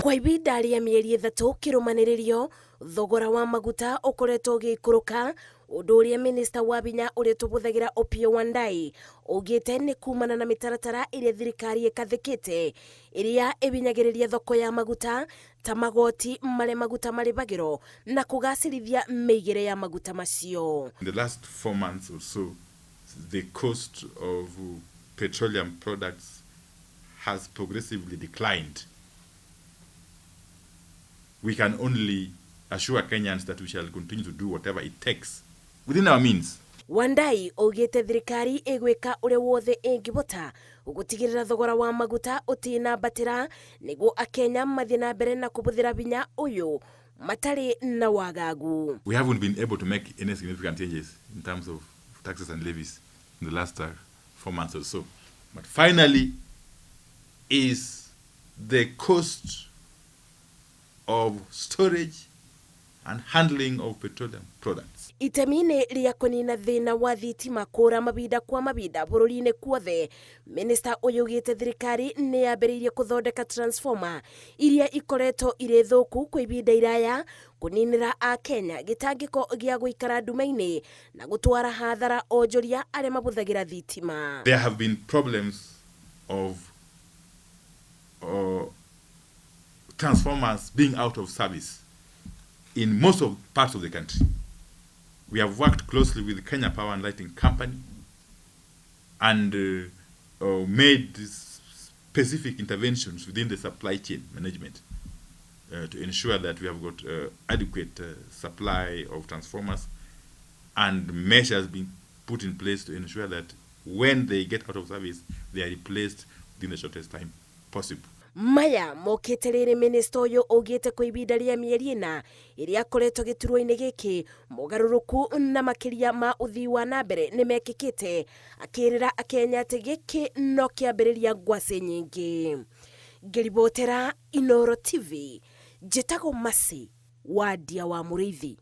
Kwa ibinda rĩa mĩeri 3 kĩrũmanĩrĩrio, thogora wa maguta ũkoretwo ũgĩikũrũka, ũndũ ũrĩa minista wa binya ũrĩa tũbũthagĩra Opiyo Wandayi augĩte nĩ kumana na mĩtaratara ĩrĩa thirikari ĩkathĩkĩte ĩrĩa ĩbinyagĩrĩria thoko ya maguta ta magoti marĩa maguta marĩbagĩrwo na kũgacĩrithia mĩigĩre ya maguta macio. In the last 4 months or so, the cost of petroleum products has progressively declined. We can only assure Kenyans that we shall continue to do whatever it takes within our means. Wandayi augĩte thirikari ĩgwĩka ũrĩa wothe ĩngĩbota gũtigĩrĩra thogora wa maguta ũtinabatĩra nĩguo akenya mathiĩ na mbere na kũbũthĩra binya ũyũ matarĩ na wagagu. We haven't been able to make any significant changes in terms of taxes and levies in the last 4 months or so. But finally is the cost of storage and handling of petroleum products. Itemi-inĩ rĩa kũnina thĩna wa thitima kũra mabinda kwa mabinda bũrũri-inĩ kuothe, minista ũyũ augĩte thirikari nĩ yambĩrĩirie kũthondeka transformer iria ikoretwo irĩ thũku kwa ibinda iraya kũninĩra Akenya gĩtangĩko gĩa gũikara nduma-inĩ na gũtwara hathara onjoria arĩa mabũthagĩra thitima. There have been problems of transformers being out of service in most of parts of the country. We have worked closely with the Kenya Power and Lighting Company and made specific interventions within the supply chain management to ensure that we have got adequate supply of transformers, and measures being put in place to ensure that when they get out of service, they are replaced within the shortest time possible. Maya mokĩte rĩrĩ minista ũyũ augĩte kwa ibinda rĩa mĩeri 4 ĩrĩa akoretwo gĩturwa-inĩ gĩkĩ mogarũrũku na makĩria ma ũthii wa na mbere nĩ mekĩkĩte, akĩrĩra Akenya atĩ gĩkĩ no kĩambĩrĩria ngwacĩ nyingĩ. Ngĩribotera Inooro TV, njĩtagwo Masi wa Ndia wa Mũrĩithi.